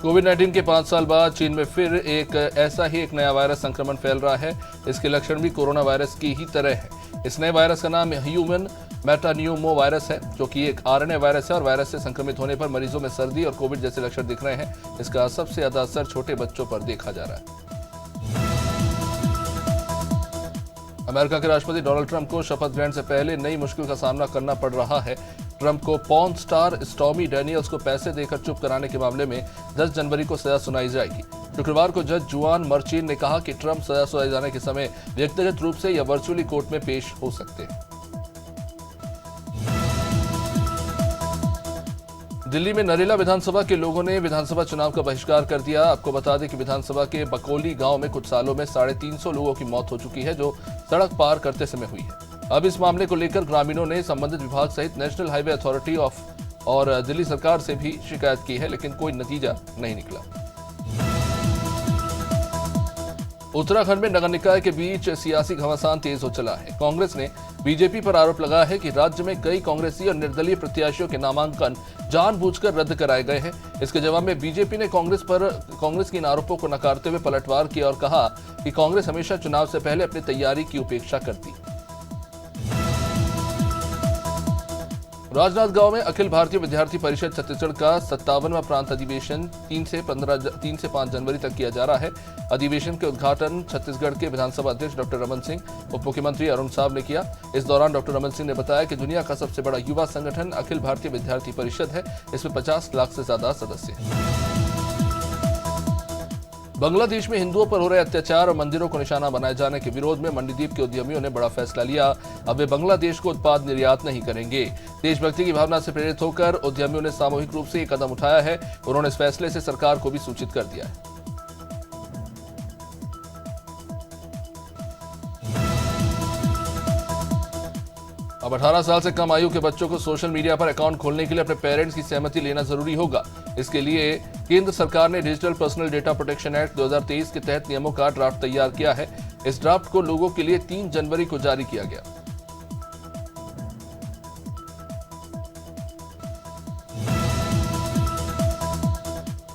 कोविड-19 के 5 साल बाद चीन में फिर एक नया वायरस संक्रमण फैल रहा है। इसके लक्षण भी कोरोना वायरस की ही तरह है। इस नए वायरस का नाम ह्यूमन मेटान्यूमो वायरस है, जो कि एक आरएनए वायरस है और वायरस से संक्रमित होने पर मरीजों में सर्दी और कोविड जैसे लक्षण दिख रहे हैं। इसका सबसे ज्यादा असर छोटे बच्चों पर देखा जा रहा है। अमेरिका के राष्ट्रपति डोनाल्ड ट्रंप को शपथ ग्रहण से पहले नई मुश्किल का सामना करना पड़ रहा है। ट्रंप को पॉर्न स्टार स्टॉर्मी डैनियल्स को पैसे देकर चुप कराने के मामले में 10 जनवरी को सजा सुनाई जाएगी। शुक्रवार को जज जुआन मर्चीन ने कहा कि ट्रंप सजा सुनाए जाने के समय व्यक्तिगत रूप से या वर्चुअली कोर्ट में पेश हो सकते हैं। दिल्ली में नरेला विधानसभा के लोगों ने विधानसभा चुनाव का बहिष्कार कर दिया। आपको बता दें कि विधानसभा के बकोली गांव में कुछ सालों में 350 लोगों की मौत हो चुकी है, जो सड़क पार करते समय हुई है। अब इस मामले को लेकर ग्रामीणों ने संबंधित विभाग सहित नेशनल हाईवे अथॉरिटी और दिल्ली सरकार से भी शिकायत की है, लेकिन कोई नतीजा नहीं निकला। उत्तराखंड में नगर निकाय के बीच सियासी घमासान तेज हो चला है। कांग्रेस ने बीजेपी पर आरोप लगाया है कि राज्य में कई कांग्रेसी और निर्दलीय प्रत्याशियों के नामांकन जानबूझकर रद्द कराए गए हैं। इसके जवाब में बीजेपी ने कांग्रेस के इन आरोपों को नकारते हुए पलटवार किया और कहा कि कांग्रेस हमेशा चुनाव से पहले अपनी तैयारी की उपेक्षा करती है। राजनांदगांव में अखिल भारतीय विद्यार्थी परिषद छत्तीसगढ़ का 57वां प्रांत अधिवेशन 3 से 5 जनवरी तक किया जा रहा है। अधिवेशन के उद्घाटन छत्तीसगढ़ के विधानसभा अध्यक्ष डॉक्टर रमन सिंह, उप मुख्यमंत्री अरुण साव ने किया। इस दौरान डॉक्टर रमन सिंह ने बताया कि दुनिया का सबसे बड़ा युवा संगठन अखिल भारतीय विद्यार्थी परिषद है। इसमें 50 लाख से ज्यादा सदस्य हैं। बांग्लादेश में हिंदुओं पर हो रहे अत्याचार और मंदिरों को निशाना बनाए जाने के विरोध में मंडीदीप के उद्यमियों ने बड़ा फैसला लिया। अब वे बांग्लादेश को उत्पाद निर्यात नहीं करेंगे। देशभक्ति की भावना से प्रेरित होकर उद्यमियों ने सामूहिक रूप से ये कदम उठाया है। उन्होंने इस फैसले से सरकार को भी सूचित कर दिया है। अब 18 साल से कम आयु के बच्चों को सोशल मीडिया पर अकाउंट खोलने के लिए अपने पेरेंट्स की सहमति लेना जरूरी होगा। इसके लिए केंद्र सरकार ने digital personal data protection act 2023 के तहत नियमों का ड्राफ्ट तैयार किया है। इस ड्राफ्ट को लोगों के लिए 3 जनवरी को जारी किया गया।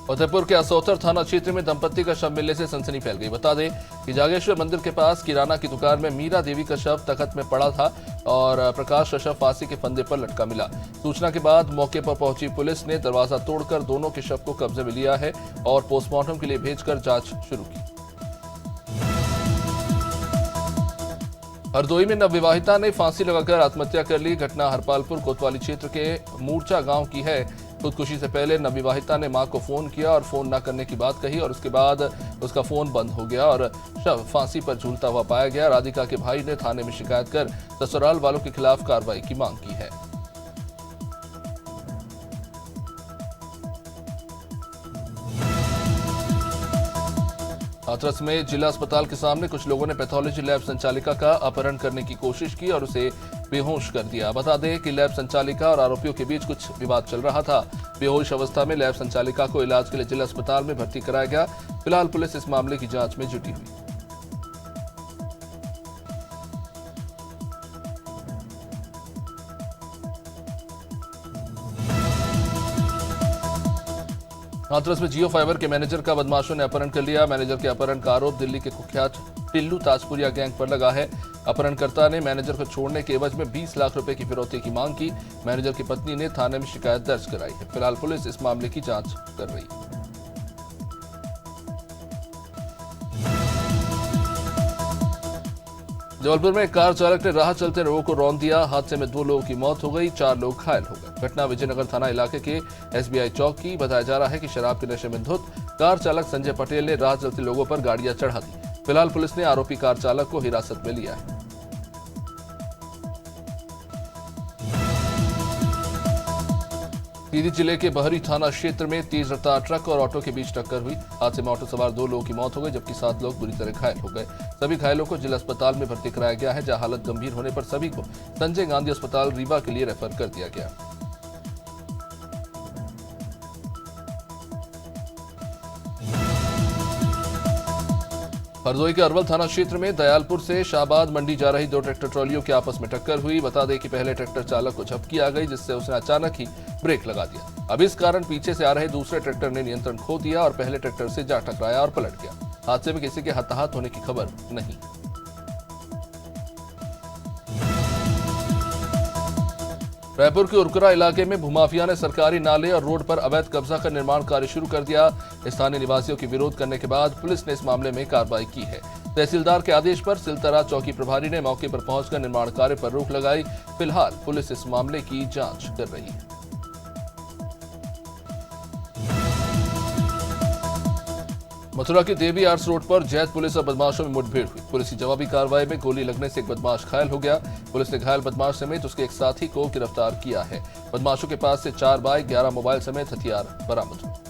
फतेहपुर के असौथर थाना क्षेत्र में दंपत्ति का शव मिलने से सनसनी फैल गई। बता दें कि जागेश्वर मंदिर के पास किराना की दुकान में मीरा देवी का शव तख्त में पड़ा था और प्रकाश का शव फांसी के फंदे पर लटका मिला। सूचना के बाद मौके पर पहुंची पुलिस ने दरवाजा तोड़कर दोनों के शव को कब्जे में लिया है और पोस्टमार्टम के लिए भेजकर जांच शुरू की। हरदोई में नवविवाहिता ने फांसी लगाकर आत्महत्या कर ली। घटना हरपालपुर कोतवाली क्षेत्र के मूर्चा गांव की है। खुदकुशी से पहले नवविवाहिता ने मां को फोन किया और फोन न करने की बात कही और उसके बाद उसका फोन बंद हो गया और शव फांसी पर झूलता हुआ पाया गया। राधिका के भाई ने थाने में शिकायत कर ससुराल वालों के खिलाफ कार्रवाई की मांग की है। हाथरस में जिला अस्पताल के सामने कुछ लोगों ने पैथोलॉजी लैब संचालिका का अपहरण करने की कोशिश की और उसे बेहोश कर दिया। बता दें कि लैब संचालिका और आरोपियों के बीच कुछ विवाद चल रहा था। बेहोश अवस्था में लैब संचालिका को इलाज के लिए जिला अस्पताल में भर्ती कराया गया। फिलहाल पुलिस इस मामले की जांच में जुटी हुई। हाथरस में जियो फाइबर के मैनेजर का बदमाशों ने अपहरण कर लिया। मैनेजर के अपहरण का आरोप दिल्ली के कुख्यात टिल्लू ताजपुरिया गैंग पर लगा है। अपहरणकर्ता ने मैनेजर को छोड़ने के एवज में 20 लाख रुपए की फिरौती की मांग की। मैनेजर की पत्नी ने थाने में शिकायत दर्ज कराई है। फिलहाल पुलिस इस मामले की जांच कर रही है। जबलपुर में कार चालक ने राह चलते लोगों को रौंद दिया। हादसे में 2 लोगों की मौत हो गई, 4 लोग घायल हो गए। घटना विजयनगर थाना इलाके के SBI चौक की। बताया जा रहा है कि शराब के नशे में धुत कार चालक संजय पटेल ने राह चलते लोगों पर गाड़ियां चढ़ा दी। फिलहाल पुलिस ने आरोपी कार चालक को हिरासत में लिया है। टिहरी जिले के बहरी थाना क्षेत्र में तेज रफ्तार ट्रक और ऑटो के बीच टक्कर हुई। हादसे में ऑटो सवार 2 लोगों की मौत हो गई, जबकि 7 लोग बुरी तरह घायल हो गए। सभी घायलों को जिला अस्पताल में भर्ती कराया गया है, जहां हालत गंभीर होने पर सभी को संजय गांधी अस्पताल रीवा के लिए रेफर कर दिया गया। हरदोई के अरवल थाना क्षेत्र में दयालपुर से शाहबाद मंडी जा रही दो ट्रैक्टर ट्रॉलियों की आपस में टक्कर हुई। बता दें कि पहले ट्रैक्टर चालक को झपकी आ गई, जिससे उसने अचानक ही ब्रेक लगा दिया। अब इस कारण पीछे से आ रहे दूसरे ट्रैक्टर ने नियंत्रण खो दिया और पहले ट्रैक्टर से जा टकराया और पलट गया। हादसे में किसी के हताहत होने की खबर नहीं। रायपुर के उरकुरा इलाके में भूमाफिया ने सरकारी नाले और रोड पर अवैध कब्जा कर निर्माण कार्य शुरू कर दिया। स्थानीय निवासियों की विरोध करने के बाद पुलिस ने इस मामले में कार्रवाई की है। तहसीलदार के आदेश पर सिलतरा चौकी प्रभारी ने मौके पर पहुंचकर निर्माण कार्य पर रोक लगाई। फिलहाल पुलिस इस मामले की जांच कर रही है। मथुरा की देवी आर्ट्स रोड पर जैत पुलिस और बदमाशों में मुठभेड़ हुई। पुलिस की जवाबी कार्रवाई में गोली लगने से एक बदमाश घायल हो गया। पुलिस ने घायल बदमाश समेत उसके एक साथी को गिरफ्तार किया है। बदमाशों के पास से 4 बाइक, 11 मोबाइल समेत हथियार बरामद हुए।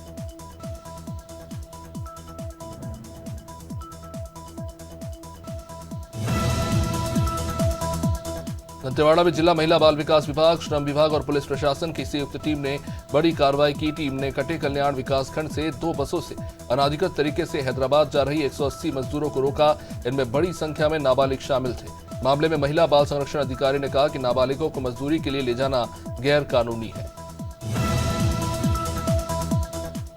दंतेवाड़ा में जिला महिला बाल विकास विभाग, श्रम विभाग और पुलिस प्रशासन की संयुक्त टीम ने बड़ी कार्रवाई की। टीम ने कटे कल्याण विकासखंड से 2 बसों से अनाधिकृत तरीके से हैदराबाद जा रही 180 मजदूरों को रोका। इनमें बड़ी संख्या में नाबालिग शामिल थे। मामले में महिला बाल संरक्षण अधिकारी ने कहा कि नाबालिगों को मजदूरी के लिए ले जाना गैर कानूनी है।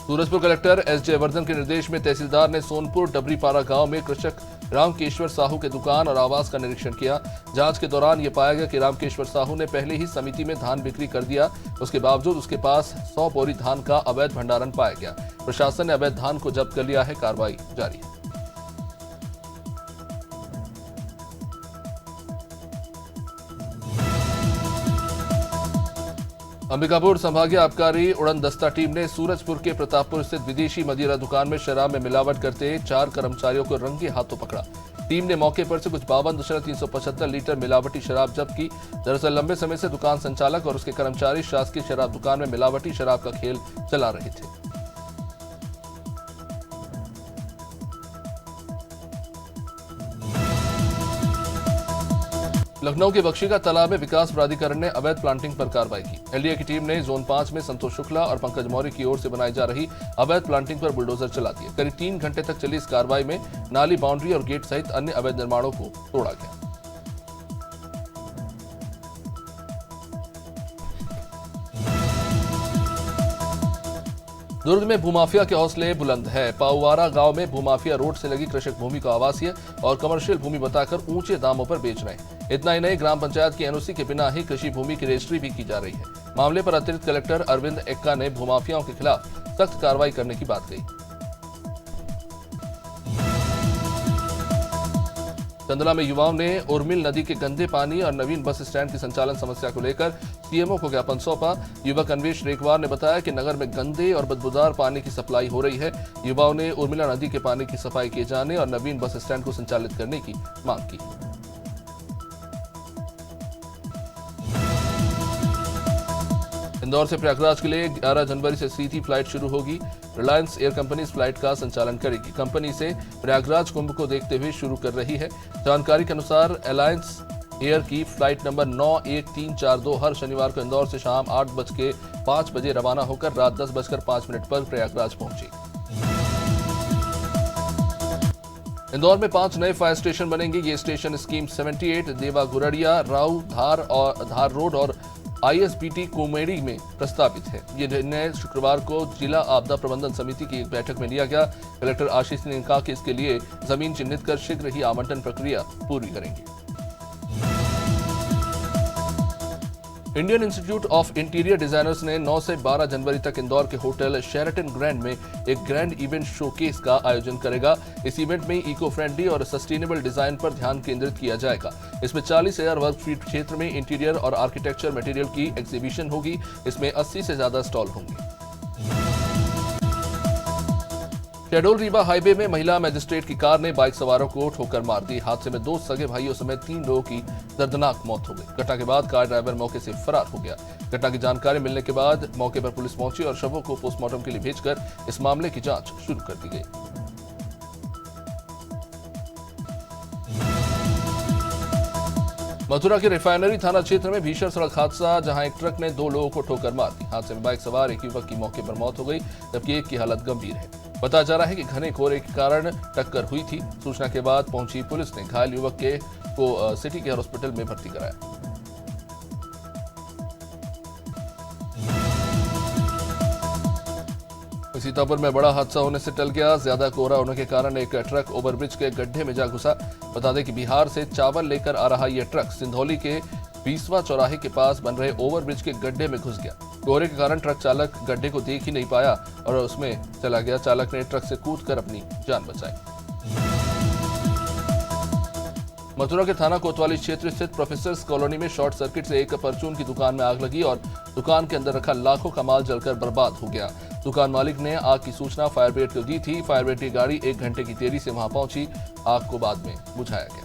सूरजपुर कलेक्टर एस जयवर्धन के निर्देश में तहसीलदार ने सोनपुर डबरीपारा गांव में कृषक रामकेश्वर साहू के दुकान और आवास का निरीक्षण किया। जांच के दौरान यह पाया गया कि रामकेश्वर साहू ने पहले ही समिति में धान बिक्री कर दिया। उसके बावजूद उसके पास 100 बोरी धान का अवैध भंडारण पाया गया। प्रशासन ने अवैध धान को जब्त कर लिया है। कार्रवाई जारी है। अंबिकापुर संभागीय आबकारी उड़न दस्ता टीम ने सूरजपुर के प्रतापपुर स्थित विदेशी मदिरा दुकान में शराब में मिलावट करते 4 कर्मचारियों को रंगे हाथों पकड़ा। टीम ने मौके पर से कुछ 52.375 लीटर मिलावटी शराब जब्त की। दरअसल लंबे समय से दुकान संचालक और उसके कर्मचारी शासकीय शराब दुकान में मिलावटी शराब का खेल चला रहे थे। लखनऊ के बख्शीका तालाब में विकास प्राधिकरण ने अवैध प्लांटिंग पर कार्रवाई की। एलडीए की टीम ने जोन 5 में संतोष शुक्ला और पंकज मौर्य की ओर से बनाई जा रही अवैध प्लांटिंग पर बुलडोजर चला दिए। करीब 3 घंटे तक चली इस कार्रवाई में नाली, बाउंड्री और गेट सहित अन्य अवैध निर्माणों को तोड़ा गया। दुर्ग में भूमाफिया के हौसले बुलंद है। पाउवारा गांव में भूमाफिया रोड से लगी कृषक भूमि को आवासीय और कमर्शियल भूमि बताकर ऊंचे दामों पर बेच रहे हैं। इतना ही नहीं, ग्राम पंचायत की एनओसी के बिना ही कृषि भूमि की रजिस्ट्री भी की जा रही है। मामले पर अतिरिक्त कलेक्टर अरविंद एक्का ने भूमाफियाओं के खिलाफ सख्त कार्रवाई करने की बात कही। चंदला में युवाओं ने उर्मिल नदी के गंदे पानी और नवीन बस स्टैंड की संचालन समस्या को लेकर सीएमओ को ज्ञापन सौंपा। युवक अन्वेश रेखवार ने बताया कि नगर में गंदे और बदबूदार पानी की सप्लाई हो रही है। युवाओं ने उर्मिला नदी के पानी की सफाई किए जाने और नवीन बस स्टैंड को संचालित करने की मांग की। इंदौर से प्रयागराज के लिए 11 जनवरी से सीधी फ्लाइट शुरू होगी। रिलायंस एयर कंपनी इस फ्लाइट का संचालन करेगी। कंपनी से प्रयागराज कुंभ को देखते हुए शुरू कर रही है। जानकारी के अनुसार अलायंस एयर की फ्लाइट नंबर 91342 हर शनिवार को इंदौर से शाम 8:05 बजे रवाना होकर रात 10:05 पर प्रयागराज पहुंची। इंदौर में 5 नए फायर स्टेशन बनेंगे। ये स्टेशन स्कीम 78, देवा गुरड़िया, राऊ, धार रोड और आईएसबीटी कोमेडी में प्रस्तावित है। ये निर्णय शुक्रवार को जिला आपदा प्रबंधन समिति की एक बैठक में लिया गया। कलेक्टर आशीष ने कहा कि इसके लिए जमीन चिन्हित कर शीघ्र ही आवंटन प्रक्रिया पूरी करेंगे। Indian institute of interior designers ने 9 से 12 जनवरी तक इंदौर के होटल शेराटन ग्रैंड में एक ग्रैंड इवेंट शोकेस का आयोजन करेगा। इस इवेंट में इको फ्रेंडली और सस्टेनेबल डिजाइन पर ध्यान केंद्रित किया जाएगा। इसमें 40,000 वर्ग फीट क्षेत्र में इंटीरियर और आर्किटेक्चर मटेरियल की एग्जीबिशन होगी। इसमें 80 से ज्यादा स्टॉल होंगे। शहडोल रीवा हाईवे में महिला मजिस्ट्रेट की कार ने बाइक सवारों को ठोकर मार दी। हादसे में 2 सगे भाइयों समेत 3 लोगों की दर्दनाक मौत हो गई। घटना के बाद कार ड्राइवर मौके से फरार हो गया। घटना की जानकारी मिलने के बाद मौके पर पुलिस पहुंची और शवों को पोस्टमार्टम के लिए भेजकर इस मामले की जांच शुरू कर दी गई। मथुरा के रिफाइनरी थाना क्षेत्र में भीषण सड़क हादसा, जहां एक ट्रक ने 2 लोगों को ठोकर मार दी। हादसे में बाइक सवार एक युवक की मौके पर मौत हो गई, जबकि एक की हालत गंभीर है। बताया जा रहा है कि घने कोहरे के कारण टक्कर हुई थी। सूचना के बाद पहुंची पुलिस ने घायल युवक को सिटी के हॉस्पिटल में भर्ती कराया। सीतापुर में बड़ा हादसा होने से टल गया। ज्यादा कोहरा होने के कारण एक ट्रक ओवरब्रिज के गड्ढे में जा घुसा। बता दें कि बिहार से चावल लेकर आ रहा यह ट्रक सिंधौली के 20वां चौराहे के पास बन रहे ओवरब्रिज के गड्ढे में घुस गया। कोहरे के कारण ट्रक चालक गड्ढे को देख ही नहीं पाया और उसमें चला गया। चालक ने ट्रक से कूदकर अपनी जान बचाई। मथुरा के थाना कोतवाली क्षेत्र स्थित प्रोफेसर्स कॉलोनी में शॉर्ट सर्किट से एक परचून की दुकान में आग लगी और दुकान के अंदर रखा लाखों का माल जलकर बर्बाद हो गया। दुकान मालिक ने आग की सूचना फायर ब्रिगेड को दी थी। फायर ब्रिगेड की गाड़ी 1 घंटे की देरी से वहां पहुंची। आग को बाद में बुझाया गया।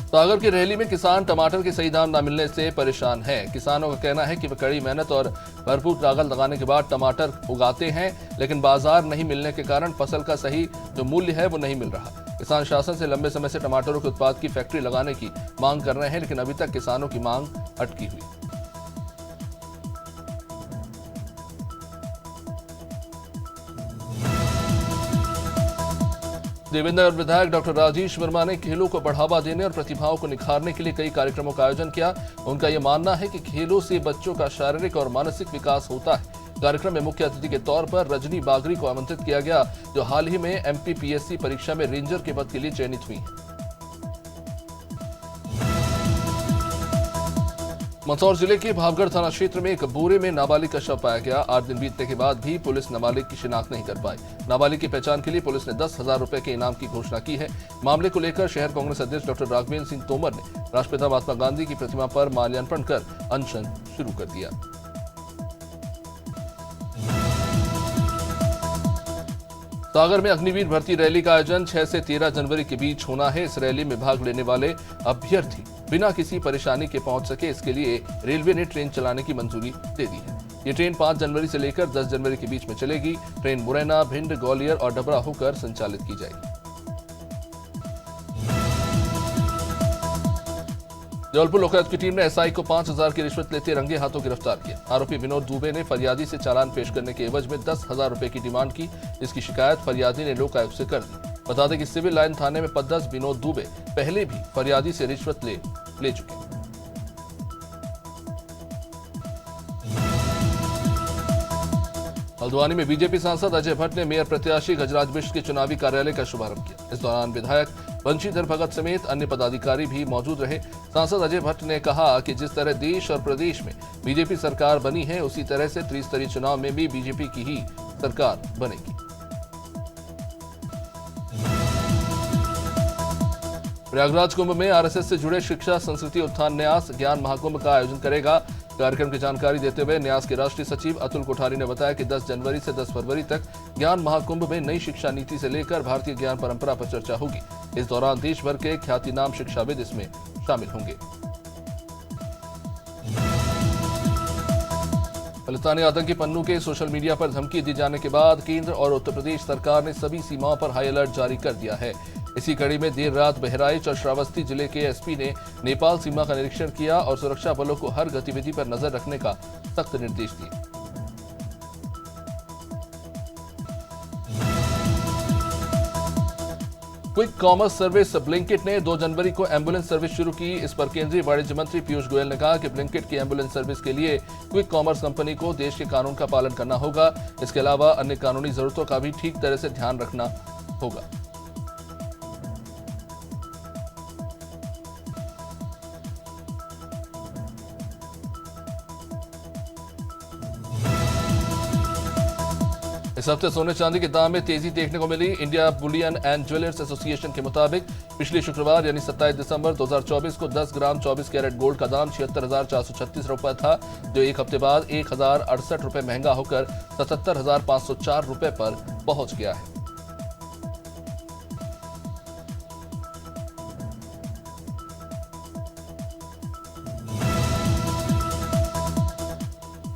सागर की रेहली में किसान टमाटर के सही दाम न मिलने से परेशान हैं। किसानों का कहना है कि वे कड़ी मेहनत और भरपूर लागत लगाने के बाद टमाटर उगाते हैं, लेकिन बाजार नहीं मिलने के कारण फसल का सही जो मूल्य है वो नहीं मिल रहा। किसान शासन से लंबे समय से टमाटरों के उत्पाद की फैक्ट्री लगाने की मांग कर रहे हैं, लेकिन अभी तक किसानों की मांग अटकी हुई। देवेंद्र विधायक डॉक्टर राजेश वर्मा ने खेलों को बढ़ावा देने और प्रतिभाओं को निखारने के लिए कई कार्यक्रमों का आयोजन किया। उनका यह मानना है कि खेलों से बच्चों का शारीरिक और मानसिक विकास होता है। कार्यक्रम में मुख्य अतिथि के तौर पर रजनी बागरी को आमंत्रित किया गया, जो हाल ही में एमपीपीएससी परीक्षा में रेंजर के पद के लिए चयनित हुई है। मंदसौर जिले के भावगढ़ थाना क्षेत्र में एक बोरे में नाबालिग का शव पाया गया। 8 दिन बीतने के बाद भी पुलिस नाबालिग की शिनाख्त नहीं कर पाई। नाबालिग की पहचान के लिए पुलिस ने 10,000 रुपए के इनाम की घोषणा की है। मामले को लेकर शहर कांग्रेस अध्यक्ष डॉक्टर राघवेंद्र सिंह तोमर ने राष्ट्रपिता महात्मा गांधी की प्रतिमा पर माल्यार्पण कर अनशन शुरू कर दिया। सागर में अग्निवीर भर्ती रैली का आयोजन 6 से 13 जनवरी के बीच होना है। इस रैली में भाग लेने वाले अभ्यर्थी बिना किसी परेशानी के पहुंच सके, इसके लिए रेलवे ने ट्रेन चलाने की मंजूरी दे दी है। ये ट्रेन 5 जनवरी से लेकर 10 जनवरी के बीच में चलेगी। ट्रेन मुरैना, भिंड, ग्वालियर और डबरा होकर संचालित की जाएगी। जबलपुर लोकायुक्त की टीम ने एसआई को 5,000 की रिश्वत लेते रंगे हाथों गिरफ्तार किया। आरोपी विनोद दुबे ने फरियादी से चालान पेश करने के एवज में 10,000 रुपए की डिमांड की। इसकी शिकायत फरियादी ने लोकायुक्त से कर दी। बता दें कि सिविल लाइन थाने में पदस्थ विनोद दुबे पहले भी फरियादी से रिश्वत ले चुके हैं। हल्द्वानी में बीजेपी सांसद अजय भट्ट ने मेयर प्रत्याशी गजराज मिश्र के चुनावी कार्यालय का शुभारंभ किया। इस दौरान विधायक बंशीधर भगत समेत अन्य पदाधिकारी भी मौजूद रहे। सांसद अजय भट्ट ने कहा कि जिस तरह देश और प्रदेश में बीजेपी सरकार बनी है, उसी तरह से त्रिस्तरीय चुनाव में भी बीजेपी की ही सरकार बनेगी। प्रयागराज कुंभ में आरएसएस से जुड़े शिक्षा, संस्कृति, उत्थान न्यास ज्ञान महाकुंभ का आयोजन करेगा। कार्यक्रम की जानकारी देते हुए न्यास के राष्ट्रीय सचिव अतुल कोठारी ने बताया कि 10 जनवरी से 10 फरवरी तक ज्ञान महाकुंभ में नई शिक्षा नीति से लेकर भारतीय ज्ञान परंपरा पर चर्चा होगी। इस दौरान देश भर के ख्यातिनाम शिक्षाविद इसमें शामिल होंगे। खालिस्तानी आतंकी पन्नू के सोशल मीडिया पर धमकी दी जाने के बाद केंद्र और उत्तर प्रदेश सरकार ने सभी सीमाओं पर हाई अलर्ट जारी कर दिया है। इसी कड़ी में देर रात बहराइच और श्रावस्ती जिले के एसपी ने नेपाल सीमा का निरीक्षण किया और सुरक्षा बलों को हर गतिविधि पर नजर रखने का सख्त निर्देश दिए। क्विक कॉमर्स सर्विस ब्लिंकिट ने 2 जनवरी को एम्बुलेंस सर्विस शुरू की। इस पर केंद्रीय वाणिज्य मंत्री पीयूष गोयल ने कहा कि ब्लिंकिट की एम्बुलेंस सर्विस के लिए क्विक कॉमर्स कंपनी को देश के कानून का पालन करना होगा। इसके अलावा अन्य कानूनी जरूरतों का भी ठीक तरह से ध्यान रखना होगा। इस हफ्ते सोने चांदी के दाम में तेजी देखने को मिली। India bullion and jewellers association के मुताबिक पिछले शुक्रवार यानी 27 दिसंबर 2024 को 10 ग्राम 24 कैरेट गोल्ड का दाम 76,436 रुपए था, जो एक हफ्ते बाद 1,068 रुपए महंगा होकर 77,504 रुपए पर पहुंच गया है।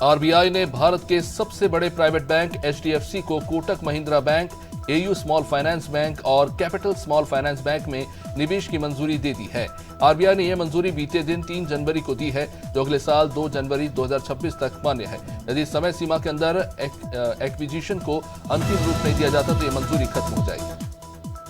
आरबीआई ने भारत के सबसे बड़े प्राइवेट बैंक एचडीएफसी को Kotak Mahindra bank AU small finance bank और कैपिटल स्मॉल फाइनेंस बैंक में निवेश की मंजूरी दे दी है। आरबीआई ने यह मंजूरी बीते दिन 3 जनवरी को दी है, जो अगले साल 2 जनवरी 2026 तक मान्य है। यदि समय सीमा के अंदर एक्विजिशन को अंतिम रूप नहीं दिया जाता तो यह मंजूरी खत्म हो जाएगी।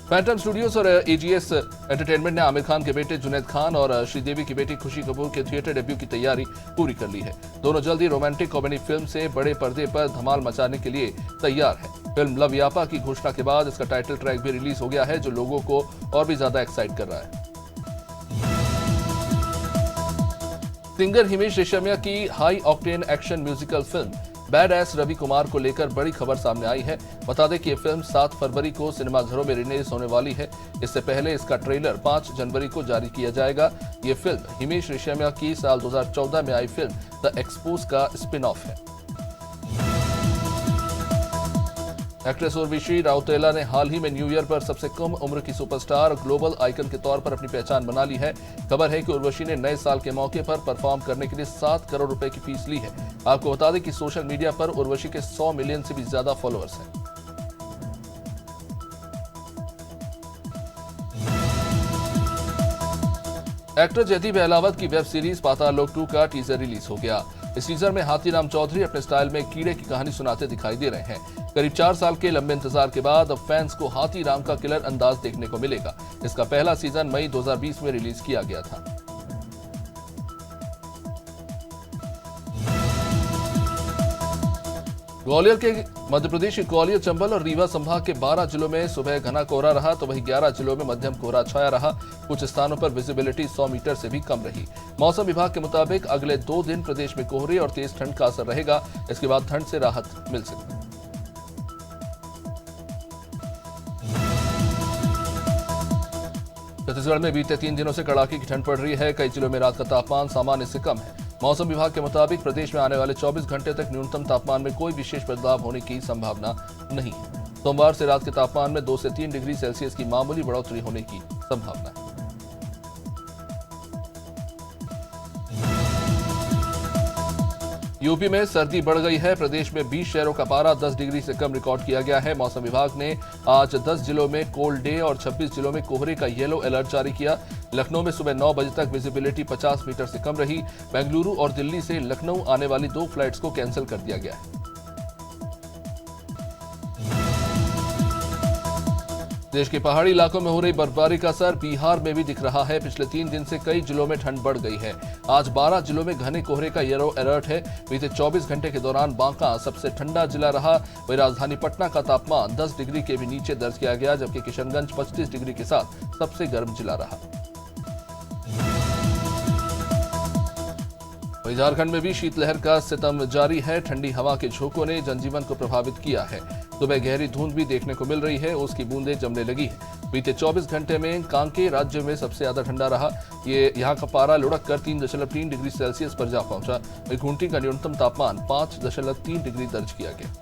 फैंटम स्टूडियोज और एजीएस एंटरटेनमेंट ने आमिर खान के बेटे जुनैद खान और श्रीदेवी की बेटी खुशी कपूर के थिएटर डेब्यू की तैयारी पूरी कर ली है। दोनों जल्द ही रोमांटिक कॉमेडी फिल्म से बड़े पर्दे पर धमाल मचाने के लिए तैयार है। फिल्म लव यापा की घोषणा के बाद इसका टाइटल ट्रैक भी रिलीज हो गया है, जो लोगों को और भी ज्यादा एक्साइट कर रहा है। सिंगर हिमेश रेशमिया की high octane action musical film badass Ravi Kumar को लेकर बड़ी खबर सामने आई है। बता दें कि यह फिल्म 7 फरवरी को सिनेमाघरों में रिलीज होने वाली है। इससे पहले इसका ट्रेलर 5 जनवरी को जारी किया जाएगा। ये फिल्म हिमेश रेशमिया की साल 2014 में आई फिल्म द एक्सपोज का स्पिन ऑफ है। एक्ट्रेस उर्वशी राउतेला ने हाल ही में न्यू ईयर पर सबसे कम उम्र की सुपरस्टार और ग्लोबल आइकन के तौर पर अपनी पहचान बना ली है। खबर है कि उर्वशी ने नए साल के मौके पर परफॉर्म करने के लिए 7 करोड़ रुपए की फीस ली है। आपको बता दें कि सोशल मीडिया पर उर्वशी के 100 मिलियन से भी ज्यादा फॉलोअर्स हैं। एक्टर जयदीप अहलावत की वेब सीरीज पाताल लोक 2 का टीजर रिलीज हो गया। इस टीजर में हाथीराम चौधरी अपने स्टाइल में कीड़े की कहानी सुनाते दिखाई दे रहे हैं। करीब 4 साल के लंबे इंतजार के बाद अब फैंस को हाथीराम का किलर अंदाज देखने को मिलेगा। इसका पहला सीजन मई 2020 में रिलीज किया गया था। ग्वालियर के मध्य प्रदेश के ग्वालियर, चंबल और रीवा संभाग के 12 जिलों में सुबह घना कोहरा रहा, तो वहीं 11 जिलों में मध्यम कोहरा छाया रहा। कुछ स्थानों पर विजिबिलिटी 100 मीटर से भी कम रही। मौसम विभाग के मुताबिक अगले 2 दिन प्रदेश में कोहरे और तेज ठंड का असर रहेगा। इसके बाद ठंड से राहत मिल सकती है। छत्तीसगढ़ में बीते 3 दिनों से कड़ाके की ठंड पड़ रही है। कई जिलों में रात का तापमान सामान्य से कम है। मौसम विभाग के मुताबिक प्रदेश में आने वाले 24 घंटे तक न्यूनतम तापमान में कोई विशेष बदलाव होने की संभावना नहीं है। सोमवार से रात के तापमान में 2 से 3 डिग्री सेल्सियस की मामूली बढ़ोतरी होने की संभावना है। यूपी में सर्दी बढ़ गई है। प्रदेश में 20 शहरों का पारा 10 डिग्री से कम रिकॉर्ड किया गया है। मौसम विभाग ने आज 10 जिलों में कोल्ड डे और 26 जिलों में कोहरे का येलो अलर्ट जारी किया। लखनऊ में सुबह 9 बजे तक विजिबिलिटी 50 मीटर से कम रही। बेंगलुरु और दिल्ली से लखनऊ आने वाली 2 फ्लाइट्स को कैंसिल कर दिया गया है। देश के पहाड़ी इलाकों में हो रही बर्फबारी का असर बिहार में भी दिख रहा है। पिछले 3 दिन से कई जिलों में ठंड बढ़ गई है। आज 12 जिलों में घने कोहरे का येलो अलर्ट है। बीते 24 घंटे के दौरान बांका सबसे ठंडा जिला रहा। वहीं राजधानी पटना का तापमान 10 डिग्री के भी नीचे दर्ज किया गया, जबकि किशनगंज 25 डिग्री के साथ सबसे गर्म जिला रहा। वहीं झारखंड में भी शीतलहर का सितम जारी है। ठंडी हवा के झोंकों ने जनजीवन को प्रभावित किया है। सुबह गहरी धुंध भी देखने को मिल रही है। उसकी बूंदें जमने लगी है। बीते 24 घंटे में कांके राज्य में सबसे ज्यादा ठंडा रहा। ये यहाँ का पारा लुढ़क कर 3.3 डिग्री सेल्सियस पर जा पहुंचा। वहीं खूंटी का न्यूनतम तापमान 5.3 डिग्री दर्ज किया गया।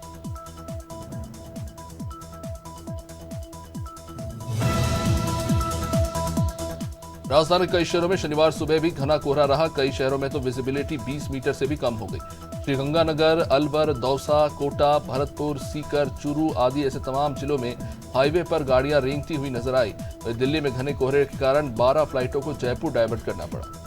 राजधानी कई शहरों में शनिवार सुबह भी घना कोहरा रहा। कई शहरों में तो विजिबिलिटी 20 मीटर से भी कम हो गई। श्रीगंगानगर, अलवर, दौसा, कोटा, भरतपुर, सीकर, चूरू आदि ऐसे तमाम जिलों में हाईवे पर गाड़ियां रेंगती हुई नजर आई। दिल्ली में घने कोहरे के कारण 12 फ्लाइटों को जयपुर डायवर्ट करना पड़ा।